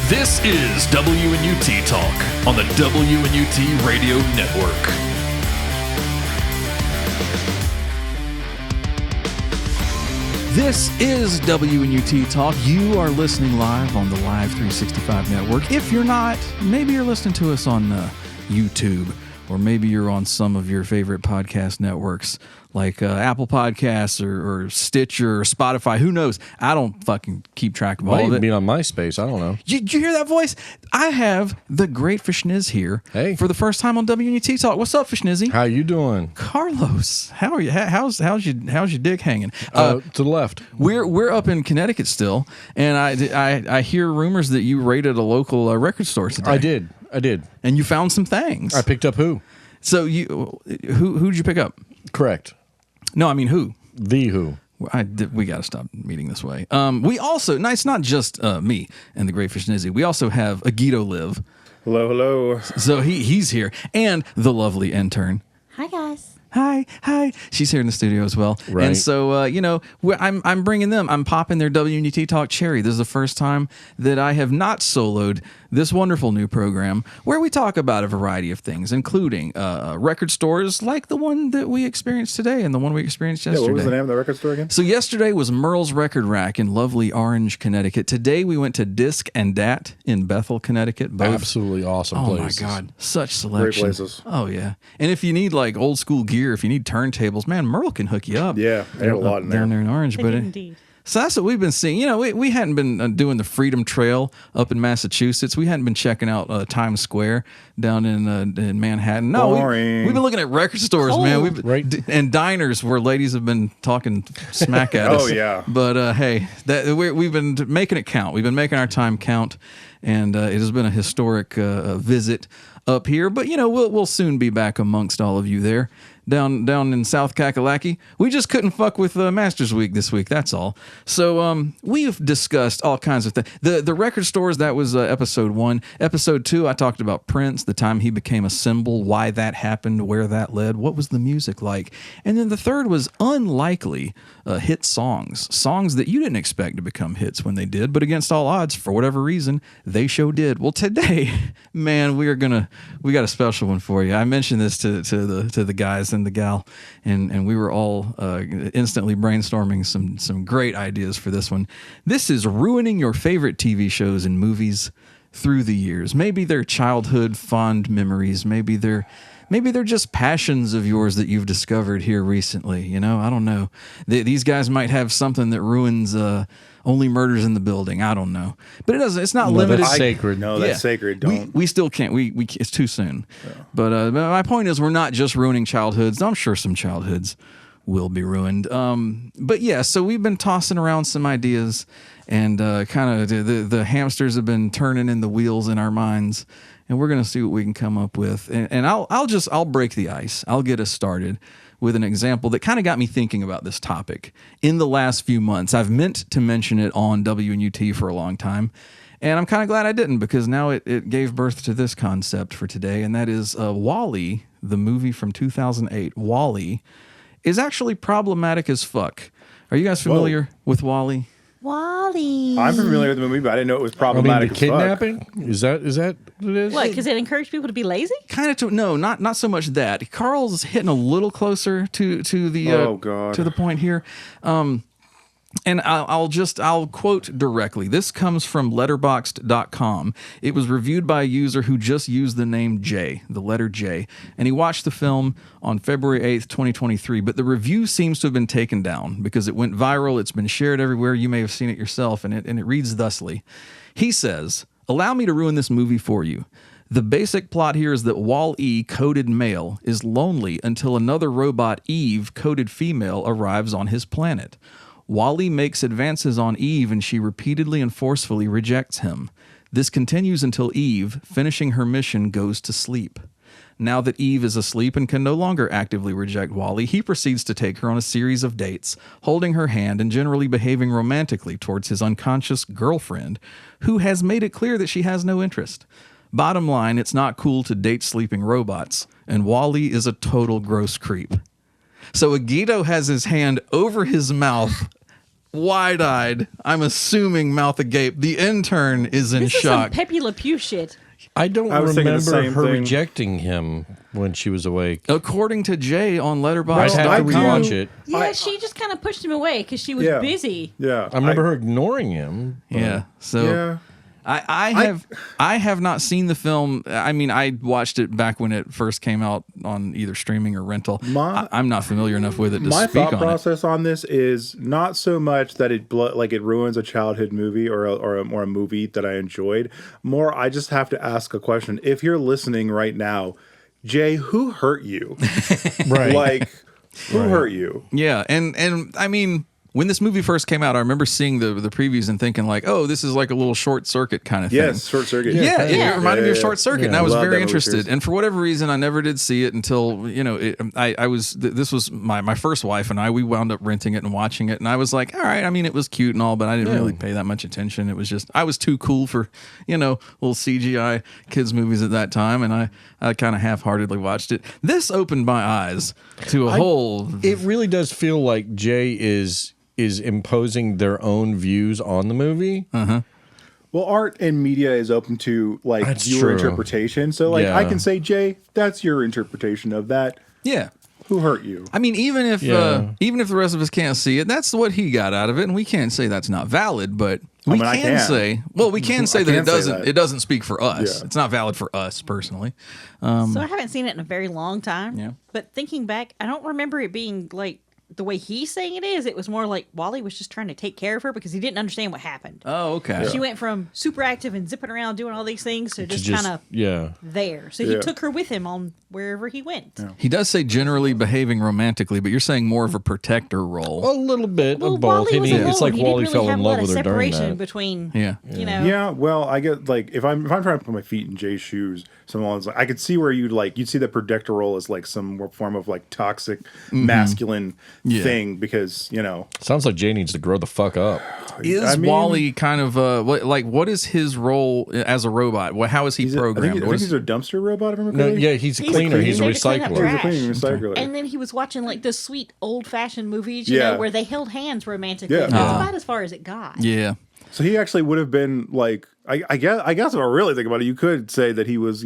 This is WNUT Talk on the WNUT Radio Network. This is WNUT Talk. You are listening live on the Live 365 network. If you're not, maybe you're listening to us on YouTube, or maybe you're on some of your favorite podcast networks like Apple Podcasts or Stitcher or Spotify. Who knows? I don't fucking keep track of all of it. Be on MySpace. I don't know. Did you hear that voice? I have the Great Fashniz here for the first time on WNUT Talk. What's up, Fashnizzy? How you doing? Carlos, how are you? How's your dick hanging? To the left. We're up in Connecticut still, and I hear rumors that you raided a local record store today. I did. And you found some things. I picked up who? So who did you pick up? Correct. No, I mean who? The Who. We got to stop meeting this way. We also, no, it's not just me and the Great Fashniz. We also have AgitoLive. Hello. So he's here, and the lovely intern. Hi, guys. Hi. She's here in the studio as well. Right. And so, I'm bringing them. I'm popping their WNUT Talk cherry. This is the first time that I have not soloed this wonderful new program where we talk about a variety of things, including record stores like the one that we experienced today and the one we experienced yesterday. What was the name of the record store again? So yesterday was Merle's Record Rack in lovely Orange, Connecticut. Today we went to Disc and Dat in Bethel, Connecticut. Both. Absolutely awesome places. Oh my God, such selection. Great places. Oh yeah. And if you need like old school gear, if you need turntables, man, Merle can hook you up. Yeah, they have a lot in there. Down there in Orange. They but did indeed. So that's what we've been seeing. You know, we hadn't been doing the Freedom Trail up in Massachusetts. We hadn't been checking out Times Square down in Manhattan. No, we've been looking at record stores, man. And diners where ladies have been talking smack at us. Oh, yeah. But hey, we've been making it count. We've been making our time count, and it has been a historic visit up here. But, you know, we'll soon be back amongst all of you there. Down in South Kakalaki. We just couldn't fuck with Masters Week this week, that's all. So we've discussed all kinds of things. The record stores, that was episode 1. Episode 2, I talked about Prince, the time he became a symbol, why that happened, where that led, what was the music like. And then the third was unlikely hit songs that you didn't expect to become hits when they did, but against all odds, for whatever reason, they sure did. Well, today, man, we got a special one for you. I mentioned this to the guys and the gal, and we were all instantly brainstorming some great ideas for this one. This is ruining your favorite TV shows and movies through the years. Maybe they're childhood fond memories. Maybe they're just passions of yours that you've discovered here recently. You know, I don't know. These guys might have something that ruins Only Murders in the Building. I don't know, but it doesn't. It's not limited. That's sacred. No, that's sacred. Don't. We still can't. We it's too soon. Yeah. But my point is, we're not just ruining childhoods. I'm sure some childhoods will be ruined. But yeah, so we've been tossing around some ideas, and kind of the hamsters have been turning in the wheels in our minds. And we're going to see what we can come up with. And I'll break the ice. I'll get us started with an example that kind of got me thinking about this topic in the last few months. I've meant to mention it on WNUT for a long time. And I'm kind of glad I didn't, because now it gave birth to this concept for today. And that is WALL-E, the movie from 2008. WALL-E is actually problematic as fuck. Are you guys familiar with WALL-E? Wally. I'm familiar with the movie, but I didn't know it was problematic. The kidnapping? Is that what it is? What, because it encouraged people to be lazy? Kind of. No, not so much that. Carl's hitting a little closer to the point here. And I'll quote directly. This comes from letterboxd.com. It was reviewed by a user who just used the name J, the letter J, and he watched the film on February 8th, 2023, but the review seems to have been taken down because it went viral. It's been shared everywhere. You may have seen it yourself, and it reads thusly. He says, "Allow me to ruin this movie for you. The basic plot here is that Wall-E, coded male, is lonely until another robot, Eve, coded female, arrives on his planet. Wall-E makes advances on Eve, and she repeatedly and forcefully rejects him. This continues until Eve, finishing her mission, goes to sleep. Now that Eve is asleep and can no longer actively reject Wall-E, he proceeds to take her on a series of dates, holding her hand and generally behaving romantically towards his unconscious girlfriend, who has made it clear that she has no interest. Bottom line, it's not cool to date sleeping robots, and Wall-E is a total gross creep." So Agito has his hand over his mouth wide-eyed. I'm assuming mouth agape. The intern is in This is some shock. Pepe Le Pew shit. I don't I was thinking the remember same her thing. rejecting him when she was awake. According to Jay on I'd Letterboxd, have to I rewatch do. it. Yeah, she just kind of pushed him away because she was Yeah. busy. Yeah. I remember her ignoring him. but- yeah. So Yeah. I have not seen the film. I mean, I watched it back when it first came out on either streaming or rental. I'm not familiar enough with it to My speak thought on it. process on this is not so much that it ruins a childhood movie or a movie that I enjoyed. More, I just have to ask a question. If you're listening right now, Jay, who hurt you? Right. Like, who hurt you? Yeah, and I mean, when this movie first came out, I remember seeing the previews and thinking like, oh, this is like a little Short Circuit kind of thing. Yes, Short Circuit. Yeah, it Yeah. reminded me of Yeah. Short Circuit, and Yeah. I was Love that very movie interested. series. And for whatever reason, I never did see it until this was my first wife and we wound up renting it and watching it, and I was like, all right. I mean, it was cute and all, but I didn't really pay that much attention. It was just I was too cool for little CGI kids movies at that time, and I kind of half-heartedly watched it. This opened my eyes to a whole. It really does feel like Jay is imposing their own views on the movie. Well, art and media is open to like That's your true. interpretation. So like Yeah. I can say, Jay, that's your interpretation of that. Yeah. Who hurt you? I mean, even if Yeah. the rest of us can't see it, that's what he got out of it, and we can't say that's not valid. But we I can can. say, we can say that can it say doesn't. that. It doesn't speak for us. Yeah. It's not valid for us personally. So I haven't seen it in a very long time. Yeah. But thinking back, I don't remember it being like the way he's saying it is. It was more like Wally was just trying to take care of her because he didn't understand what happened. Oh, okay. She went from super active and zipping around doing all these things to just kind of yeah. there. So Yeah. he took her with him on wherever he went. He does say generally behaving romantically, but you're saying more of a protector role. A little bit Well, of both. Wally was alone. It's like he Wally didn't really fell have in a lot love of with her during separation that. between, Yeah. Yeah, well, I get like if I'm trying to put my feet in Jay's shoes, someone's like I could see where you'd see the protector role as like some form of like toxic masculine thing because Sounds like Jay needs to grow the fuck up. Is Wally kind of what is his role as a robot? How is he I programmed? think he's a dumpster robot. If I remember No, correctly. yeah, he's a He's cleaner. a He's a cleaner to clean up recycler. He's a trash. cleaning recycler. And then he was watching like the sweet old fashioned movies, Yeah. where they held hands romantically. Yeah. That's about as far as it got. Yeah. So he actually would have been like, I guess if I really think about it, you could say that he was,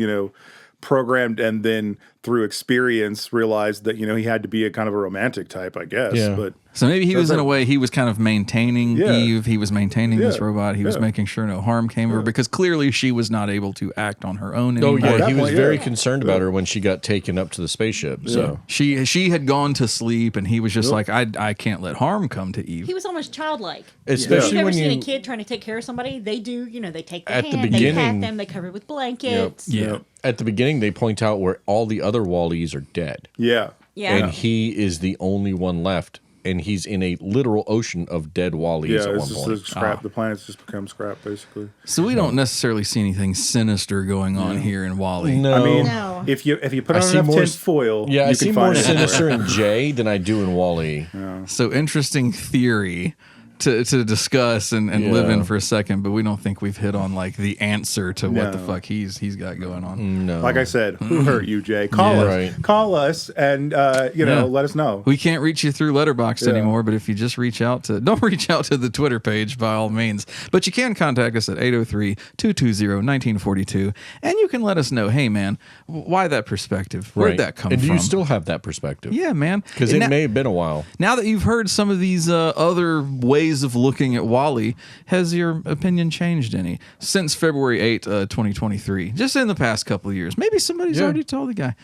programmed and then through experience realized that, he had to be a kind of a romantic type, I guess. Yeah. But So maybe he was in That's a way he was kind of maintaining Yeah. Eve. He was maintaining this Yeah. robot. He was Yeah. making sure no harm came of her because clearly she was not able to act on her own Oh anymore. yeah, he was point, very yeah. concerned about her when she got taken up to the spaceship. So She had gone to sleep, and he was just like, I can't let harm come to Eve. He was almost childlike. especially If you've ever when seen you a kid trying to take care of somebody, they do, they take their At the hand, they beginning- pat them, they cover it with blankets. Yeah. at the beginning they point out where all the other Wallys are dead. yeah. Yeah. And he is the only one left, and he's in a literal ocean of dead Wallys Yeah, at it's one just point. scrap. The planet's just become scrap, basically. So we don't necessarily see anything sinister going on here in Wally. No, I mean, No. if you put I on see enough more tin s- foil, yeah, I you see can more find it. sinister in Jay than I do in Wally. So interesting theory to discuss and live in for a second, but we don't think we've hit on like the answer to what the No. fuck he's got going on. No, Like I said, who hurt you, Jay? Call us. Right. Call us and let us know. We can't reach you through Letterboxd Yeah. anymore, but if you just don't reach out to the Twitter page by all means. But you can contact us at 803-220-1942, and you can let us know, hey man, why that perspective? Where'd that come and from? do you still have that perspective? Yeah, man. Because And it now- may have been a while. Now that you've heard some of these other ways of looking at Wally, has your opinion changed any since February 8, 2023? Just in the past couple of years. Maybe somebody's Yeah. already told the guy.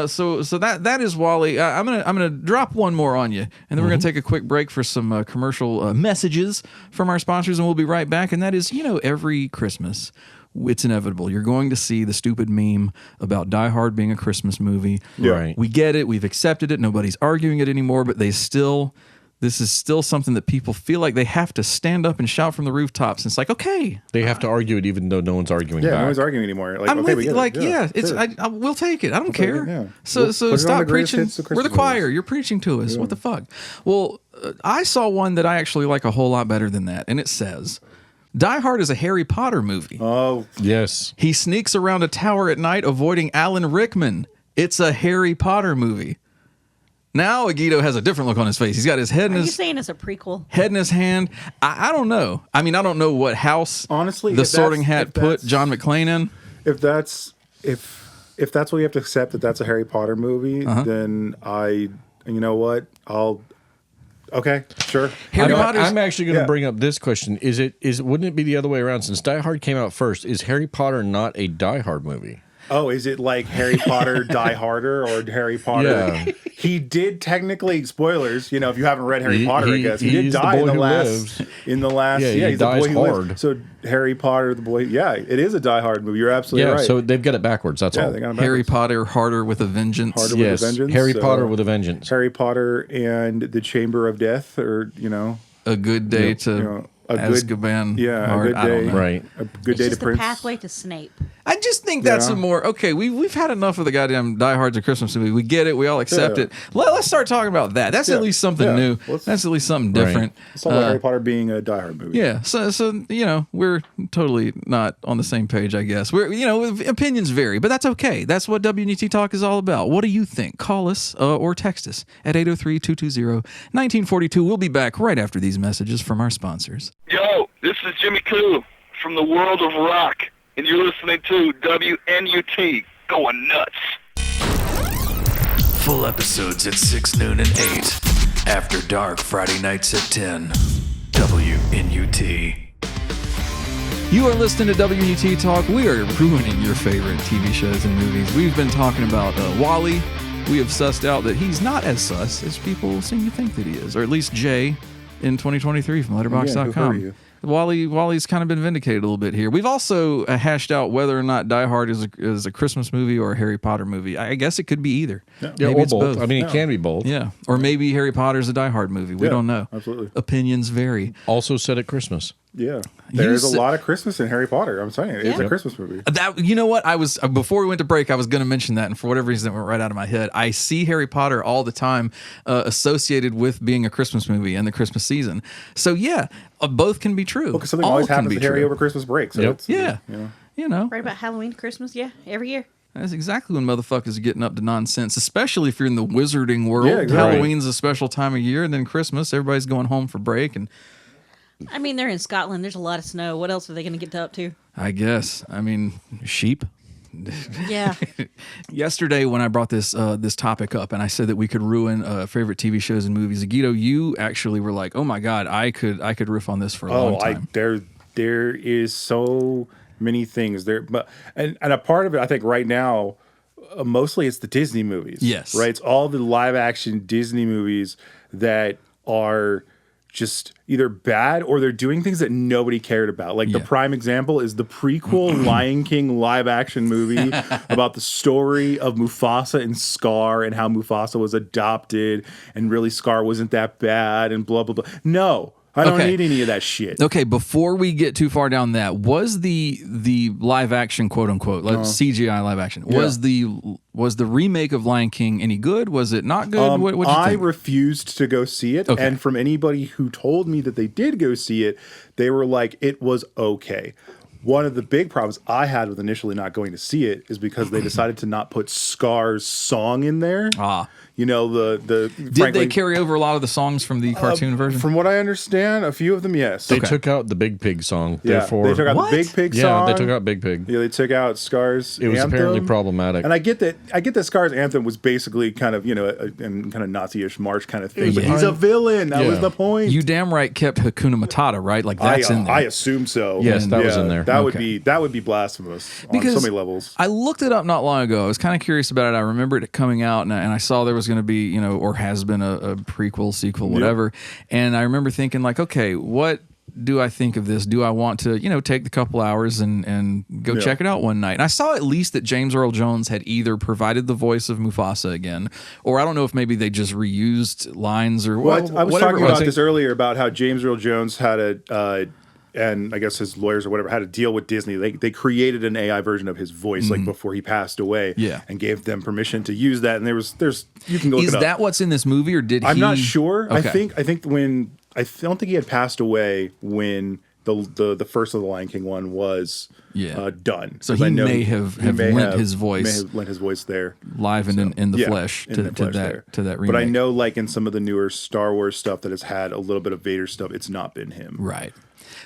So that is Wally. I'm gonna drop one more on you, and then we're gonna take a quick break for some commercial messages from our sponsors, and we'll be right back. And that is, every Christmas, it's inevitable. You're going to see the stupid meme about Die Hard being a Christmas movie. Right. We get it. We've accepted it. Nobody's arguing it anymore, but this is still something that people feel like they have to stand up and shout from the rooftops. And it's like, okay, They have to argue it even though no one's arguing Yeah, back. no one's arguing anymore. Like, I'm okay, with we you. get Like, it. yeah, it's sure. we'll take it. I don't take care. it, yeah. So We'll put it on stop the greatest preaching. hits of We're the Christmas choir. movies. You're preaching to us. What the fuck? Well, I saw one that I actually like a whole lot better than that, and it says, Die Hard is a Harry Potter movie. Oh, Yes. He sneaks around a tower at night avoiding Alan Rickman. It's a Harry Potter movie. Now Agito has a different look on his face. He's got his head in Are you his saying it's a prequel? head in his hand. I don't know. I mean, I don't know what house Honestly, the if Sorting that's- Hat if put that's- John McClane in. If that's what you have to accept that that's a Harry Potter movie, then you know what? Okay, sure. Harry Potter's- I'm actually going to Yeah. bring up this question. Wouldn't it be the other way around? Since Die Hard came out first, is Harry Potter not a Die Hard movie? Oh, is it like Harry Potter Die Harder or Harry Potter? Yeah. He did technically, spoilers, if you haven't read Harry Potter, I guess. He did he's the die boy in the who last lives. Yeah, he he's the dies boy who lives. hard. So Harry Potter, the boy, yeah, it is a Die Hard movie. You're absolutely right. So they've got it backwards. That's yeah, all. they got him Harry backwards. Potter harder with a vengeance. Harder with a Yes, vengeance. Harry Potter with a vengeance. Harry Potter and the Chamber of Death, or A good day to a good- Azkaban. yeah, a hard. good I don't day. know. Right. a good It's day just to the Prince. pathway to Snape. I just think that's Yeah. a more okay. We've had enough of the goddamn Die Hard's a Christmas movie. We get it. We all accept Yeah. it. Let's start talking about that. That's at Yeah. least something Yeah. new. Let's- That's at least something Right. different. It's all about Harry Potter being a Die Hard movie. Yeah, so we're totally not on the same page, I guess. We're opinions vary, but that's okay. That's what WNUT Talk is all about. What do you think? Call us or text us at 803-220-1942. We'll be back right after these messages from our sponsors. Yo, this is Jimmy Coo from the world of rock, and you're listening to WNUT Going Nuts. Full episodes at 6, noon, and 8. After Dark, Friday nights at 10. WNUT. You are listening to WNUT Talk. We are ruining your favorite TV shows and movies. We've been talking about Wally. We have sussed out that he's not as sus as people seem to think that he is, or at least Jay in 2023 from Yeah, who hurt Letterboxd.com. you? Wally's kind of been vindicated a little bit here. We've also hashed out whether or not Die Hard is a Christmas movie or a Harry Potter movie. I guess it could be either. Yeah, Maybe or it's both. both. I mean, it can be both. Yeah, or maybe Harry Potter's a Die Hard movie. We Yeah, don't know. absolutely. Opinions vary. Also set at Christmas. Yeah. There's said- a lot of Christmas in Harry Potter. I'm saying it's Yeah. a Christmas movie. That what I was before we went to break, I was going to mention that, and for whatever reason, it went right out of my head. I see Harry Potter all the time associated with being a Christmas movie and the Christmas season. So yeah, both can be true. Because something All always can happens be to Harry true. over Christmas break. So Yep. it's, Yeah, you know. Right about Halloween, Christmas, yeah, every year. That's exactly when motherfuckers are getting up to nonsense, especially if you're in the wizarding world. Yeah, exactly. Halloween's a special time of year, and then Christmas, everybody's going home for break, and I mean, they're in Scotland. There's a lot of snow. What else are they going to get up to? I guess, sheep. Yeah. Yesterday, when I brought this topic up, and I said that we could ruin favorite TV shows and movies, Agito, you actually were like, "Oh my god, I could riff on this for a long time." There is so many things there, but and a part of it, I think, right now, mostly it's the Disney movies. Yes. Right. It's all the live action Disney movies that are just either bad or they're doing things that nobody cared about. Like the Yeah. prime example is the prequel Lion King live action movie about the story of Mufasa and Scar and how Mufasa was adopted and really Scar wasn't that bad and blah, blah, blah. No, I don't Okay. need any of that shit. Okay, before we get too far down that, was the live action, quote unquote, CGI live action, was the remake of Lion King any good? Was it not good? What'd you I think? refused to go see it. Okay. And from anybody who told me that they did go see it, they were like, it was okay. One of the big problems I had with initially not going to see it is because they decided to not put Scar's song in there. You know, Did they carry over a lot of the songs from the cartoon version? From what I understand, a few of them, yes. They took out the Big Pig song. Yeah, Therefore, they took out What? the Big Pig yeah, song. they took out Big Pig. Yeah, they took out Scar's It was anthem. apparently problematic. And I get that Scar's anthem was basically kind of, a kind of Nazi-ish march kind of thing. was But he's a villain. That was Yeah. the point. You damn right kept Hakuna Matata, right? Like that's in there. I assume so. Yes, that was in there. That Okay. would be blasphemous on so many levels. I looked it up not long ago. I was kind of curious about it. I remembered it coming out, and I saw there was going to be, or has been a prequel, sequel, whatever. And I remember thinking, like, okay, what do I think of this? Do I want to, take the couple hours and go check it out one night? And I saw at least that James Earl Jones had either provided the voice of Mufasa again, or I don't know if maybe they just reused lines or Well, I was whatever talking it was. about this earlier about how James Earl Jones had and I guess his lawyers or whatever had to deal with Disney. They created an AI version of his voice like before he passed away, Yeah. and gave them permission to use that. And there's you can go look Is it up. that what's in this movie, or did I'm he? not sure. Okay. I think when I don't think he had passed away when the first of the Lion King one was done. So 'Cause he I know may have lent his voice, lent his voice there live and in the flesh to that remake. But I know, like in some of the newer Star Wars stuff that has had a little bit of Vader stuff, it's not been him. Right.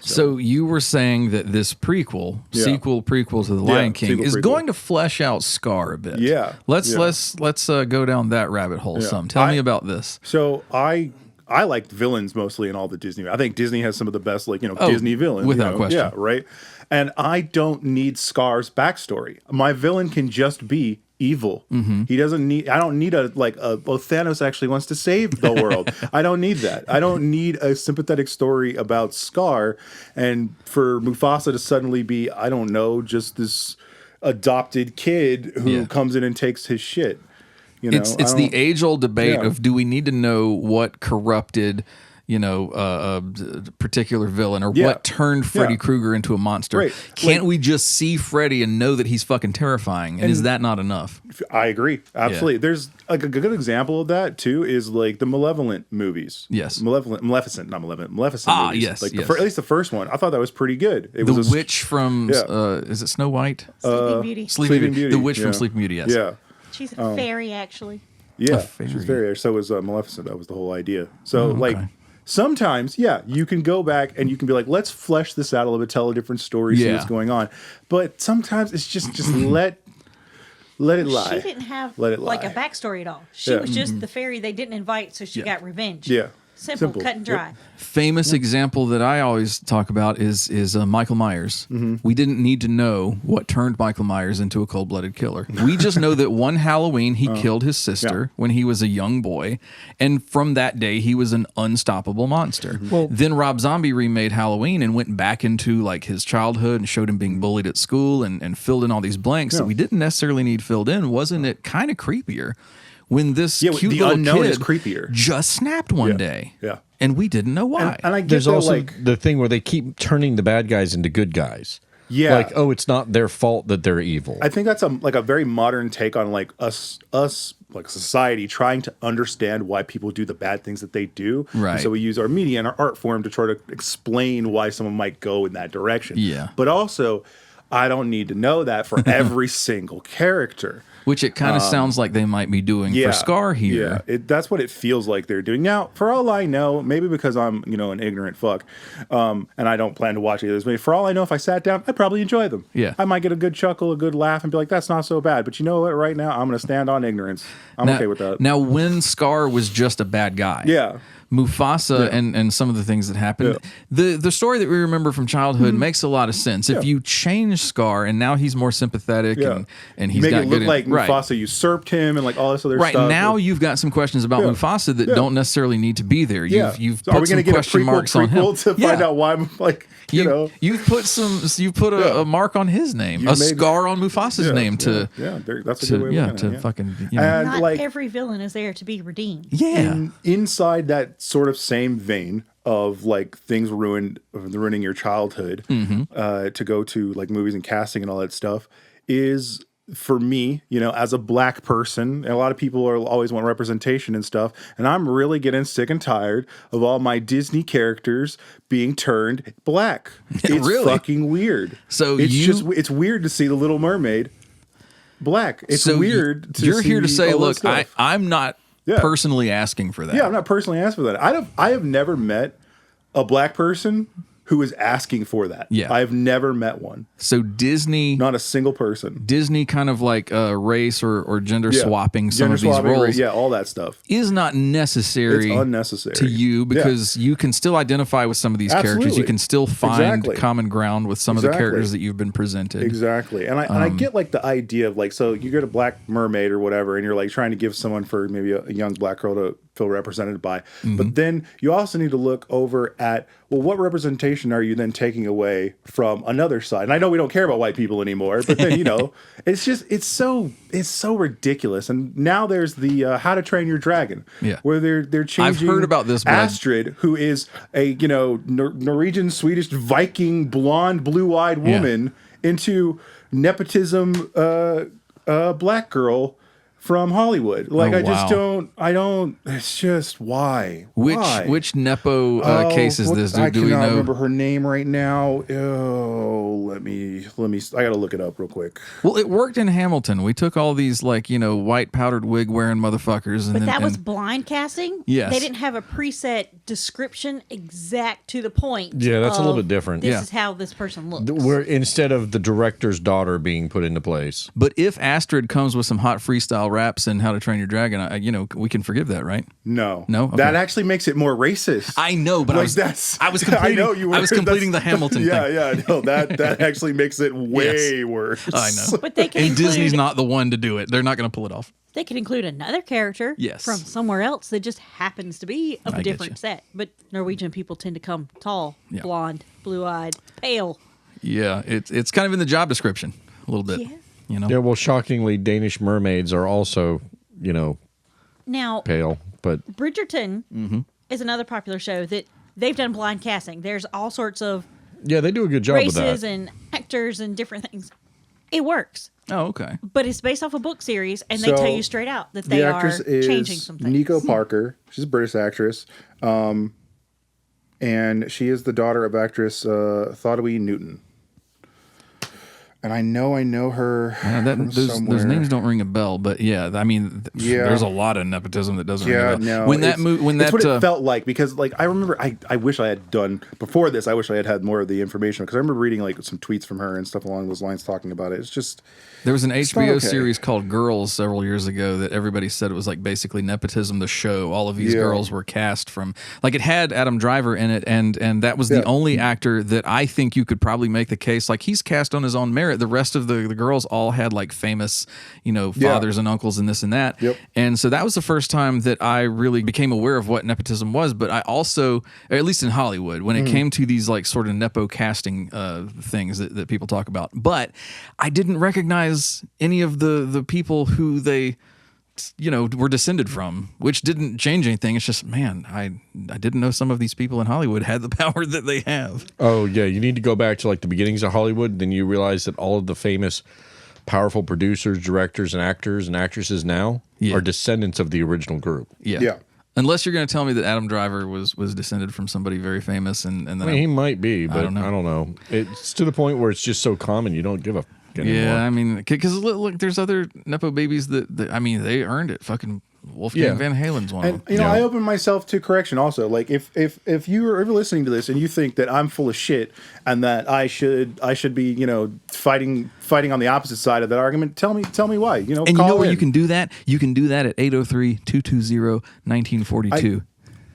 So you were saying that this prequel to the Lion King is going to flesh out Scar a bit. Yeah. Let's go down that rabbit hole some. Tell me about this. So I like villains mostly in all the Disney. I think Disney has some of the best, Disney villains. Without question. Yeah, right. And I don't need Scar's backstory. My villain can just be evil. He doesn't need. I don't need Thanos actually wants to save the world. I don't need that. I don't need a sympathetic story about Scar, and for Mufasa to suddenly be, I don't know, just this adopted kid who comes in and takes his shit. It's the age-old debate of, do we need to know what corrupted, a particular villain, or what turned Freddy Krueger into a monster? Right. Can't we just see Freddy and know that he's fucking terrifying? And is that not enough? I agree. Absolutely. Yeah. There's a good example of that too is like the Malevolent movies. Yes. Maleficent movies. Yes. At least the first one. I thought that was pretty good. It was the witch from is it Snow White? Sleeping Beauty. Sleeping Beauty. The witch from Sleeping Beauty. Yes. Yeah. She's a fairy, actually. Yeah, she's fairy. So was Maleficent. That was the whole idea. So sometimes, you can go back and you can be like, let's flesh this out a little bit, tell a different story, see what's going on. But sometimes it's just let it lie. She didn't have a backstory at all. She was just the fairy they didn't invite, so she got revenge. Yeah. Simple, cut and dry. Famous example that I always talk about is Michael Myers. We didn't need to know what turned Michael Myers into a cold-blooded killer. We just know that one Halloween he killed his sister when he was a young boy, and from that day he was an unstoppable monster. Then Rob Zombie remade Halloween and went back into like his childhood and showed him being bullied at school and filled in all these blanks that we didn't necessarily need filled in. Wasn't it kind of creepier when this cute the little unknown kid is creepier. Just snapped one day? Yeah. And we didn't know why. And I get There's that, also the thing where they keep turning the bad guys into good guys. Yeah. Like, oh, it's not their fault that they're evil. I think that's a very modern take on like us like society trying to understand why people do the bad things that they do. Right. And so we use our media and our art form to try to explain why someone might go in that direction. Yeah. But also, I don't need to know that for every single character. Which it kind of sounds like they might be doing for Scar here. Yeah, that's what it feels like they're doing. Now, for all I know, maybe because I'm, an ignorant fuck, and I don't plan to watch either of those movies, for all I know, if I sat down, I'd probably enjoy them. Yeah. I might get a good chuckle, a good laugh, and be like, that's not so bad. But you know what? Right now, I'm going to stand on ignorance. I'm okay with that. Now, when Scar was just a bad guy. Mufasa and some of the things that happened. The story that we remember from childhood makes a lot of sense. If you change Scar and now he's more sympathetic and he's make got it look good like Mufasa usurped him and like all this other stuff. Right now you've got some questions about Mufasa that don't necessarily need to be there. You've so put some question marks on him to find out why you've put a mark on his name, a scar on Mufasa's name to that's a good way of looking at it, fucking and not every villain is there to be redeemed. Inside that sort of same vein of like things ruining your childhood, to go to like movies and casting and all that stuff is, for me, as a black person, and a lot of people always want representation and stuff, and I'm really getting sick and tired of all my Disney characters being turned black. It's really fucking weird. So it's weird to see the Little Mermaid black. It's weird. You're see here to say, all that look, stuff. I'm not personally asking for that. Yeah, I'm not personally asking for that. I have never met a black person who is asking for that. Yeah. I've never met one. So Disney, not a single person. Disney kind of like race or gender swapping some of these roles. All that stuff is not necessary. It's unnecessary to you because you can still identify with some of these characters. You can still find common ground with some of the characters that you've been presented. Exactly. And I get like the idea of like, so you get a black mermaid or whatever, and you're like trying to give someone for maybe a young black girl to feel represented by. But then you also need to look over at, well, what representation are you then taking away from another side? And I know we don't care about white people anymore, but then, it's so ridiculous. And now there's the How to Train Your Dragon, where they're changing. I've heard about this, Astrid, who is a, Norwegian, Swedish, Viking, blonde, blue-eyed woman into nepotism black girl from Hollywood. Like, Oh, I just wow. I don't, it's just, why? Why? Which Nepo case is this? I Do we cannot know? remember her name right now. Oh, let me, I gotta look it up real quick. Well, it worked in Hamilton. We took all these, like, white powdered wig wearing motherfuckers. And But then, that was and- blind casting. Yes. They didn't have a preset description exact to the point. Yeah, that's a little of, bit different. This Yeah. is how this person looks. Where instead of the director's daughter being put into place. But if Astrid comes with some hot freestyle raps and How to Train Your Dragon, we can forgive that, right? No. No? Okay. That actually makes it more racist. I know, but Like, that's, I was completing, I know you were, I was completing the that's- Hamilton yeah, thing. Yeah, no, that actually makes it way worse. I know. But they can And include, Disney's not the one to do it. They're not going to pull it off. They could include another character Yes. from somewhere else that just happens to be of I a get different you. set. But Norwegian people tend to come tall, Yeah. blonde, blue-eyed, pale. Yeah, it's kind of in the job description a little bit. Yeah. Yeah, well, shockingly, Danish mermaids are also, Now, pale. But Bridgerton Mm-hmm. is another popular show that they've done blind casting. There's all sorts of yeah, they do a good job with races that. and actors and different things. It works, Oh, okay. but it's based off a book series, and they So, tell you straight out that they The are actress is changing some things. Nico Parker. She's a British actress. And she is the daughter of actress Thaddeus Newton. And I know her from Those somewhere. names don't ring a bell, but yeah, I mean, Yeah. there's a lot of nepotism that doesn't ring Yeah, a bell. no. When that it's- move, when it's that what it felt like, because like I remember, I wish I had done before this. I wish I had more of the information, because I remember reading like some tweets from her and stuff along those lines talking about it. It's just there was an not HBO okay. series called Girls several years ago that everybody said it was like basically nepotism. The show, all of these Yeah. girls were cast from, like, it had Adam Driver in it, and that was the Yeah. only actor that I think you could probably make the case like he's cast on his own merit. The rest of the girls all had like famous, fathers and uncles and this and that. Yep. And so that was the first time that I really became aware of what nepotism was. But I also, or at least in Hollywood, when it came to these like sort of nepo casting things that people talk about, but I didn't recognize any of the people who they were descended from, which didn't change anything. It's just, man, I didn't know some of these people in Hollywood had the power that they have. Oh, yeah, you need to go back to like the beginnings of Hollywood. Then you realize that all of the famous, powerful producers, directors, and actors and actresses now Yeah. are descendants of the original group. Yeah. Unless you're going to tell me that Adam Driver was descended from somebody very famous, and then I mean, he might be, but I don't know. don't know. It's to the point where it's just so common you don't give a f- anymore. yeah, I mean, because look, there's other nepo babies that I mean, they earned it. Fucking Wolfgang Yeah. Van Halen's one And of them. you know, Yeah. I open myself to correction also. Like if you are ever listening to this and you think that I'm full of shit and that I should be, fighting on the opposite side of that argument, tell me why. And you call know where in. you can do that? You can do that at 803-220-1942.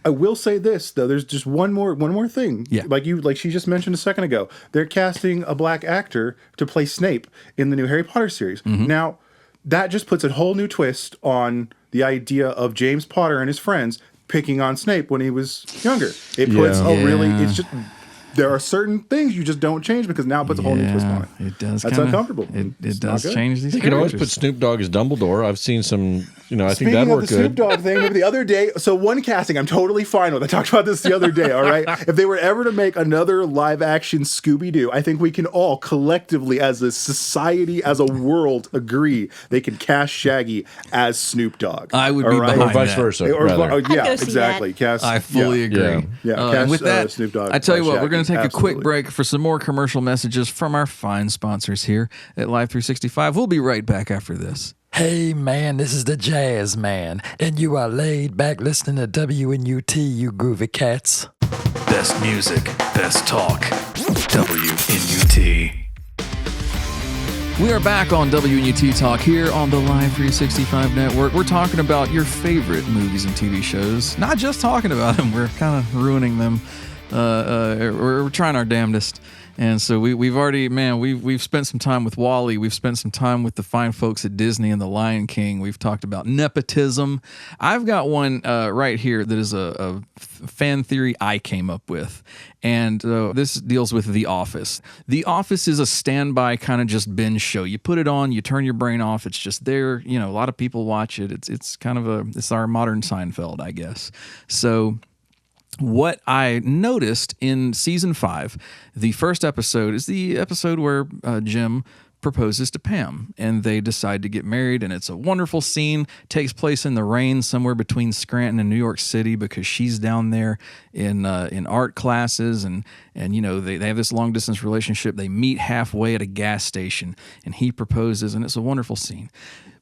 I will say this though. There's just one more thing. Yeah. Like she just mentioned a second ago. They're casting a black actor to play Snape in the new Harry Potter series. Mm-hmm. Now, that just puts a whole new twist on the idea of James Potter and his friends picking on Snape when he was younger. It puts Yeah. it's just there are certain things you just don't change because now it puts a whole new twist on it. It does. That's kinda, uncomfortable. It It's not does good. change these You could always characters. put Snoop Dogg as Dumbledore. I've seen some, I think Speaking that'd of work the Snoop good. Dogg thing, remember the other day? So one casting I'm totally fine with. I talked about this the other day, all right? If they were ever to make another live action Scooby-Doo, I think we can all collectively as a society, as a world, agree they can cast Shaggy as Snoop Dogg. I would all be right? behind Or vice that. versa. Or, rather. I'd yeah, go see exactly. that. Cast, I fully agree. Yeah. Yeah, And cast, with that, Snoop Dogg I tell you as what, we're Shaggy. going to take a quick Absolutely. break for some more commercial messages from our fine sponsors here at Live 365. We'll be right back after this. Hey man, this is the Jazzman, and you are laid back listening to WNUT, you groovy cats. Best music, best talk. WNUT. We are back on WNUT Talk here on the Live 365 network. We're talking about your favorite movies and TV shows. Not just talking about them, we're kind of ruining them. We're trying our damnedest. And so we've already, man, we've spent some time with Wally. We've spent some time with the fine folks at Disney and The Lion King. We've talked about nepotism. I've got one right here that is a fan theory I came up with. And this deals with The Office. The Office is a standby kind of just binge show. You put it on, you turn your brain off. It's just there. You know, a lot of people watch it. It's kind of it's our modern Seinfeld, I guess. So what I noticed in season 5, the first episode is the episode where Jim proposes to Pam, and they decide to get married, and it's a wonderful scene. Takes place in the rain somewhere between Scranton and New York City because she's down there in art classes, and you know they have this long distance relationship. They meet halfway at a gas station, and he proposes, and it's a wonderful scene.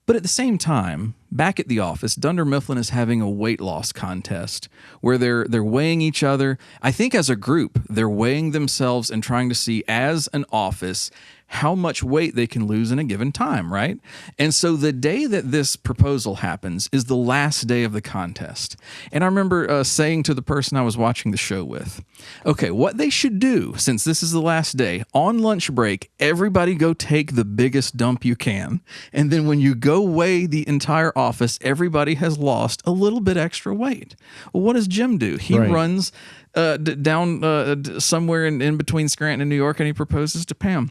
But at the same time, back at the office, Dunder Mifflin is having a weight loss contest where they're weighing each other. I think as a group, they're weighing themselves and trying to see as an office how much weight they can lose in a given time, right? And so the day that this proposal happens is the last day of the contest. And I remember saying to the person I was watching the show with, okay, what they should do, since this is the last day, on lunch break, everybody go take the biggest dump you can. And then when you go weigh the entire office, everybody has lost a little bit extra weight. Well, what does Jim do? He runs down somewhere in between Scranton and New York, and he proposes to Pam.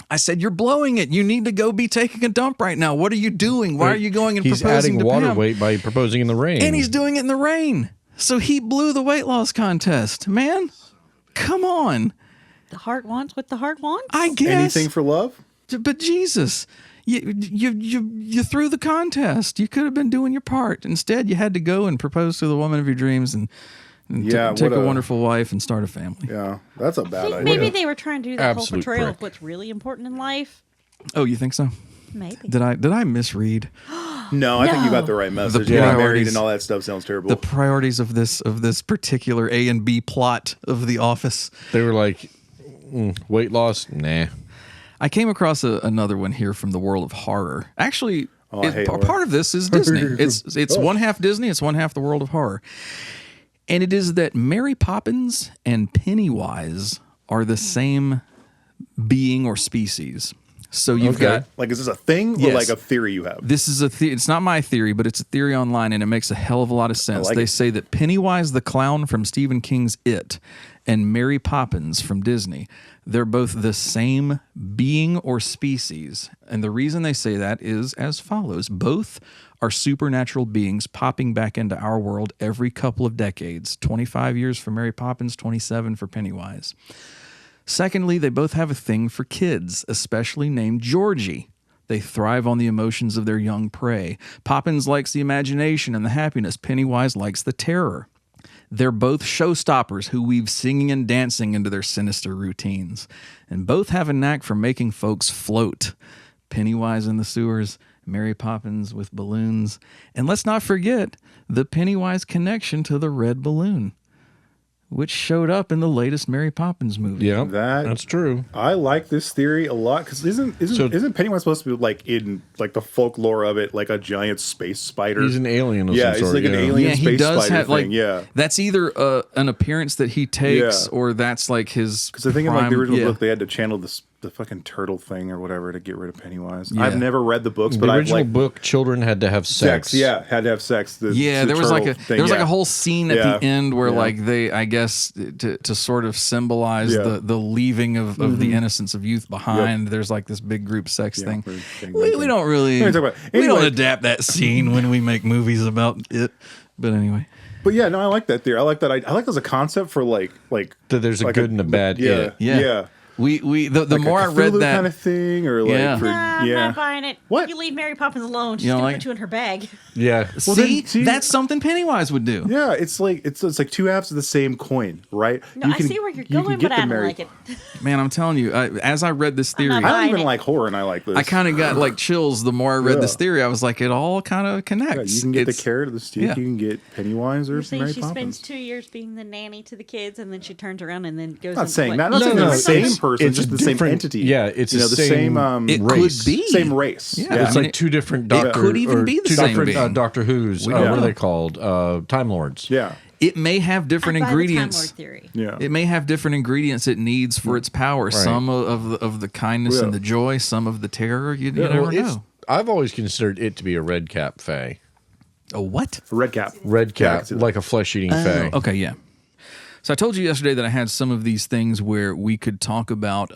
I said, you're blowing it. You need to go be taking a dump right now. What are you doing? Why are you going and proposing to Pam? He's adding water weight by proposing in the rain. And he's doing it in the rain. So he blew the weight loss contest. Man, come on. The heart wants what the heart wants. I guess. Anything for love? But Jesus, you threw the contest. You could have been doing your part. Instead, you had to go and propose to the woman of your dreams and take a wonderful wife and start a family. Yeah, that's a bad idea. Maybe they were trying to do that Absolute whole portrayal prick. of what's really important in life. Oh, you think so? Maybe. Did I misread? No, I think you got the right message. The Getting married priorities- and all that stuff sounds terrible. The priorities of this particular A and B plot of The Office. They were like, weight loss? Nah. I came across another one here from the world of horror. Actually, I hate horror. part of this is Disney. It's one half Disney, it's one half the world of horror. And it is that Mary Poppins and Pennywise are the same being or species. So you've got... Like, is this a thing or Yes. like a theory you have? This is it's not my theory, but it's a theory online, and it makes a hell of a lot of sense. like They it. say that Pennywise the clown from Stephen King's It and Mary Poppins from Disney, they're both the same being or species. And the reason they say that is as follows. Both are supernatural beings popping back into our world every couple of decades. 25 years for Mary Poppins, 27 for Pennywise. Secondly, they both have a thing for kids, especially named Georgie. They thrive on the emotions of their young prey. Poppins likes the imagination and the happiness. Pennywise likes the terror. They're both showstoppers who weave singing and dancing into their sinister routines. And both have a knack for making folks float. Pennywise in the sewers, Mary Poppins with balloons. And let's not forget the Pennywise connection to the red balloon, which showed up in the latest Mary Poppins movie. Yeah, That's true. I like this theory a lot because isn't Pennywise supposed to be like in like the folklore of it, like a giant space spider? He's an alien of Yeah, some he's sort. like an alien Yeah, he space does spider have thing. like Yeah, that's either an appearance that he takes Yeah. or that's like his. because I think in like the original yeah. book they had to channel the fucking turtle thing or whatever to get rid of Pennywise. Yeah. I've never read the books, but The I've original like book, children had to have sex. Yeah, had to have sex. Yeah, the there was like turtle a thing, there was like yeah. a whole scene at Yeah. the end where Yeah. like they, I guess, to sort of symbolize Yeah. the leaving of the innocence of youth behind. There's like this big group sex Yeah, thing. big We don't really Let me talk about it. we don't Anyway. adapt that scene when we make movies about it. But anyway, But yeah, no, I like that theory. I like that. I like that as a concept for like That there's a like good and a bad Yeah, it. yeah, yeah. We the Like more a I read Cthulhu that kind of thing, or like Yeah. for, Nah, I'm yeah. not buying it. What? You leave Mary Poppins alone. She's You don't gonna like put you in her bag. Yeah. Well, see, then, see- that's something Pennywise would do. Yeah, it's like it's like two halves of the same coin, right? No, I see where you're going, but I don't like it. Man, I'm telling you, as I read this theory, not I don't buying even it. like horror, and I like this. I kind of got like chills the more I read this Yeah. theory. I was like, it all kind of Yeah, connects. you can get the It's- carrot or the stick. yeah. You can get Pennywise or You're saying Mary she Poppins. spends 2 years being the nanny to the kids, and then she turns around and then goes. I'm not into saying what? that. I'm not saying No, they're no, the same it's- person, it's just a the same different- entity. yeah, it's you the know, the same It race. could be same race. Yeah. It's I mean, like two different it could even be the two same different being. Doctor Who's. We What don't are know. they called? Time Lords. Yeah, It may have different I buy the Time ingredients. Lord theory. yeah. It may have different ingredients it needs for its power. Some of the kindness Yeah. and the joy, some of the terror. You Yeah, never well, it's- know. I've always considered it to be a red cap fae. A what? Red cap. Red Yeah, I cap, can see that. like a flesh eating fae. Okay, yeah. So I told you yesterday that I had some of these things where we could talk about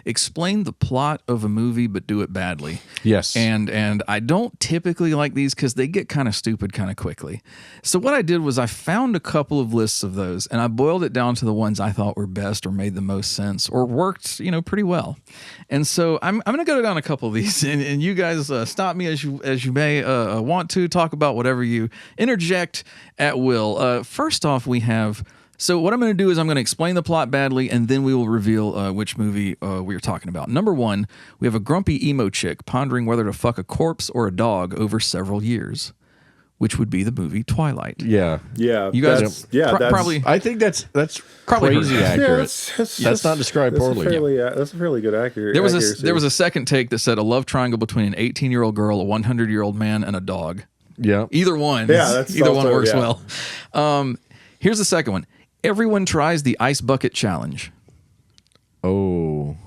explain the plot of a movie but do it badly. Yes. And I don't typically like these because they get kind of stupid kind of quickly. So what I did was I found a couple of lists of those and I boiled it down to the ones I thought were best or made the most sense or worked, pretty well. And so I'm going to go down a couple of these and you guys stop me as you may want to talk about whatever you interject at will. First off, we have... So what I'm going to do is I'm going to explain the plot badly, and then we will reveal which movie we are talking about. Number one, we have a grumpy emo chick pondering whether to fuck a corpse or a dog over several years, which would be the movie Twilight. Yeah. Yeah. You guys probably... I think that's Probably crazy heard. accurate. That's not described poorly. That's a fairly good accurate. There was a second take that said a love triangle between an 18-year-old girl, a 100-year-old man, and a dog. Yeah. Either one. Yeah, Either one works well. Here's the second one. Everyone tries the ice bucket challenge. Oh.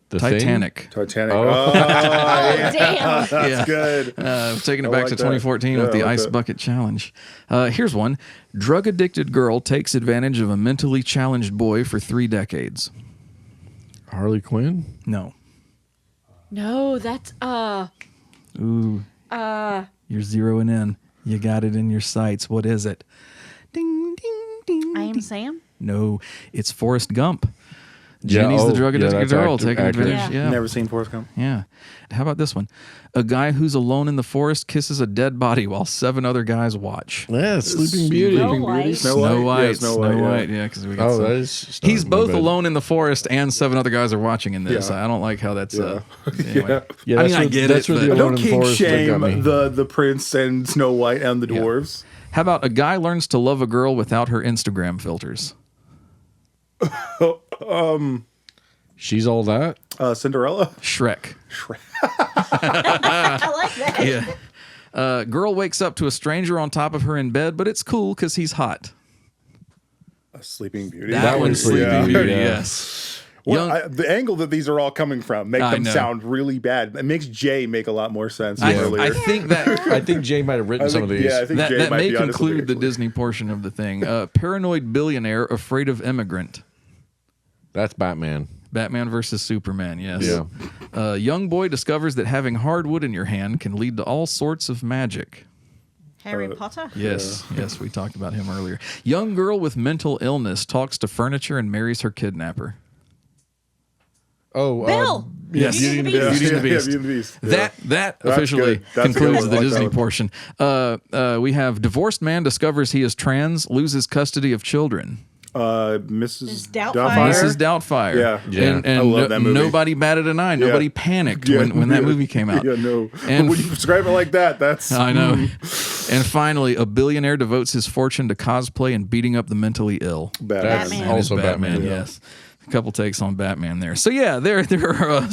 The Titanic. Titanic. Oh. Damn. That's good. Taking it back to 2014 with the ice bucket challenge. Here's one. Drug-addicted girl takes advantage of a mentally challenged boy for 3 decades. Harley Quinn? No. No, that's Ooh. You're zeroing in. You got it in your sights. What is it? Ding, ding, ding. I Am Sam. No, it's Forrest Gump. Jenny's the drug-addicted girl taking advantage. Yeah. Never seen Forrest Gump. Yeah. How about this one? A guy who's alone in the forest kisses a dead body while 7 other guys watch. Yeah, Sleeping Beauty. Snow White. Snow White. Yeah, Snow White. Yeah, because we got that is... He's both alone in the forest and 7 other guys are watching in this. Yeah. I don't like how that's... Anyway. Yeah, I mean, I get that's it, where but- the Don't Alone in the kink Forest that got shame me. the prince and Snow White and the dwarves. How about a guy learns to love a girl without her Instagram filters? She's all that? Cinderella. Shrek. I like that. Yeah. Girl wakes up to a stranger on top of her in bed, but it's cool because he's hot. Sleeping Beauty. That one's Sleeping yeah. Beauty, Yeah. yes. The angle that these are all coming from make I them know. sound really bad. It makes Jay make a lot more sense I earlier. think that... I think Jay might have written some of these. Yeah, I think Jay That might may be onto something, conclude the actually. Disney portion of the thing. Paranoid billionaire afraid of immigrant. That's Batman. Batman versus Superman, yes. Yeah. Young boy discovers that having hardwood in your hand can lead to all sorts of magic. Harry Potter. Yes, yes, we talked about him earlier. Young girl with mental illness talks to furniture and marries her kidnapper. Oh, Bill. Yes. Beauty and the Yeah, Beast. Beauty and the yeah, Beast. Beauty and the Beast. Yeah. That That's officially good. That's a good concludes one. the I like Disney that one. portion. We have divorced man discovers he is trans, loses custody of children. Mrs. Doubtfire. Mrs. Doubtfire. Yeah. Yeah. And I love that movie. nobody batted an eye. Nobody panicked when that movie came out. Yeah, no. And- when you describe it like that, that's I know. And finally, a billionaire devotes his fortune to cosplay and beating up the mentally ill. Batman. Batman. also Batman. Yes. A couple takes on Batman there. So yeah, there are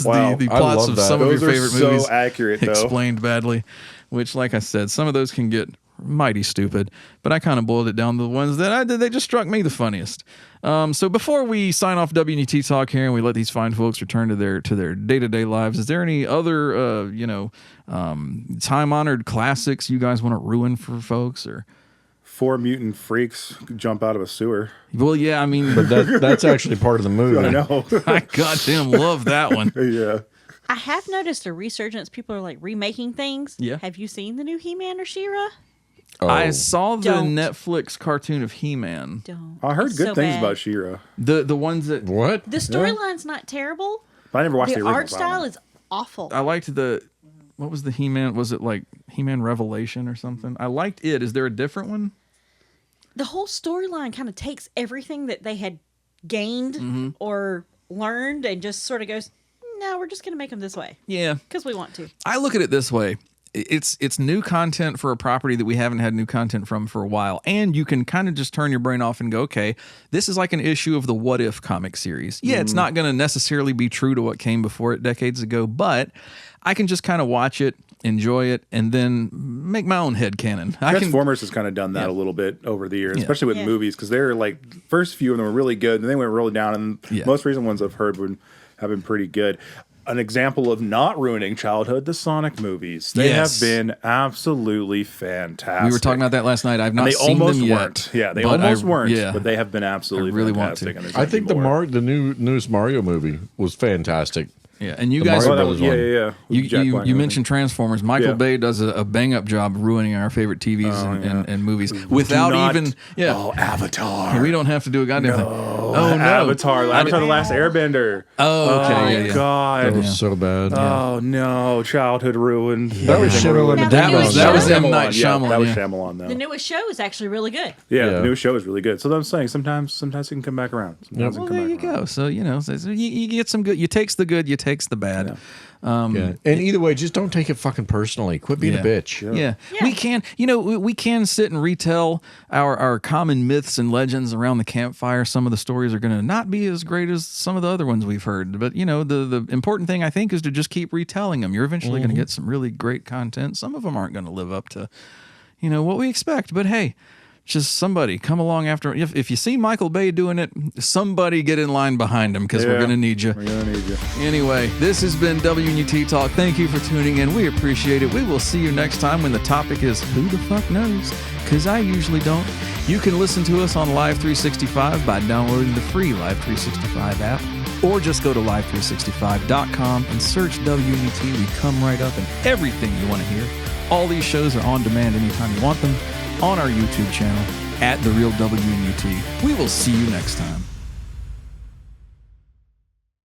Wow. the I plots love of that. some Those of your are favorite so movies accurate, though. explained badly, which, like I said, some of those can get mighty stupid, but I kind of boiled it down to the ones that they just struck me the funniest. So before we sign off WNUT Talk here and we let these fine folks return to their day-to-day lives, is there any other time-honored classics you guys want to ruin for folks? Or 4 mutant freaks jump out of a sewer. well, yeah, I mean, But that's actually part of the movie. I know. I goddamn love that one. Yeah. I have noticed a resurgence. People are like remaking things. Yeah. Have you seen the new He-Man or She-Ra? Oh. I saw the Don't. Netflix cartoon of He-Man. Don't. I heard It's good so things bad. about She-Ra. The ones that What? The storyline's not terrible. I never watched The the original. art style is awful. I liked what was the He-Man? Was it like He-Man Revelation or something? I liked it. Is there a different one? The whole storyline kind of takes everything that they had gained Mm-hmm. or learned and just sort of goes, no, we're just going to make them this way Yeah. because we want to. I look at it this way. It's new content for a property that we haven't had new content from for a while. And you can kind of just turn your brain off and go, okay, this is like an issue of the What If comic series. Yeah, it's not going to necessarily be true to what came before it decades ago, but I can just kind of watch it, enjoy it, and then make my own headcanon. Transformers has kind of done that a little bit over the years, especially with Yeah. movies, because they're like first few of them were really good, and they went really down, and Yeah. most recent ones I've heard have been pretty good. an example of not ruining childhood, the Sonic movies. They Yes. have been absolutely fantastic. We were talking about that last night. I've not They seen almost them yet. weren't. Yeah, they but almost I- weren't. yeah. But they have been absolutely I really want fantastic. to. And there's I think gonna be more. the newest Mario movie was fantastic. Yeah, and you The guys, Mario Oh, that was, Brothers yeah, one. yeah, yeah. Jack you Black, mentioned Transformers. Michael Yeah. Bay does a bang up job ruining our favorite TVs and movies without Do not- even. Yeah, Oh, Avatar. we don't have to do a goddamn thing. Oh no, Avatar: The Last Airbender. Oh, okay, Oh yeah, yeah. God. That was so bad. Oh no, childhood ruined. That was Shyamalan. Now, That was M. Shyamalan, Night yeah, Shyamalan. that was yeah. Shyamalan though. The newest show is actually really good. Yeah, Yeah. the new show is really good. So I'm saying sometimes it can come back around. Sometimes it Well, can come there you back around. go. So you get some good. You takes the good. You takes the bad. Yeah. And either way, just don't take it fucking personally. Quit being Yeah. a bitch. Yeah. We can, we can sit and retell our common myths and legends around the campfire. Some of the stories are going to not be as great as some of the other ones we've heard. But, the important thing, I think, is to just keep retelling them. You're eventually going to get some really great content. Some of them aren't going to live up to, what we expect. But, hey, just somebody come along after. If you see Michael Bay doing it, somebody get in line behind him because we're Yeah. going to need you. We're gonna need you. Anyway, this has been WNUT Talk. Thank you for tuning in. We appreciate it. We will see you next time when the topic is who the fuck knows? Because I usually don't. You can listen to us on Live 365 by downloading the free Live 365 app, or just go to live365.com and search WNUT. We come right up and everything you want to hear. All these shows are on demand anytime you want them on our YouTube channel at The Real WNUT. We will see you next time.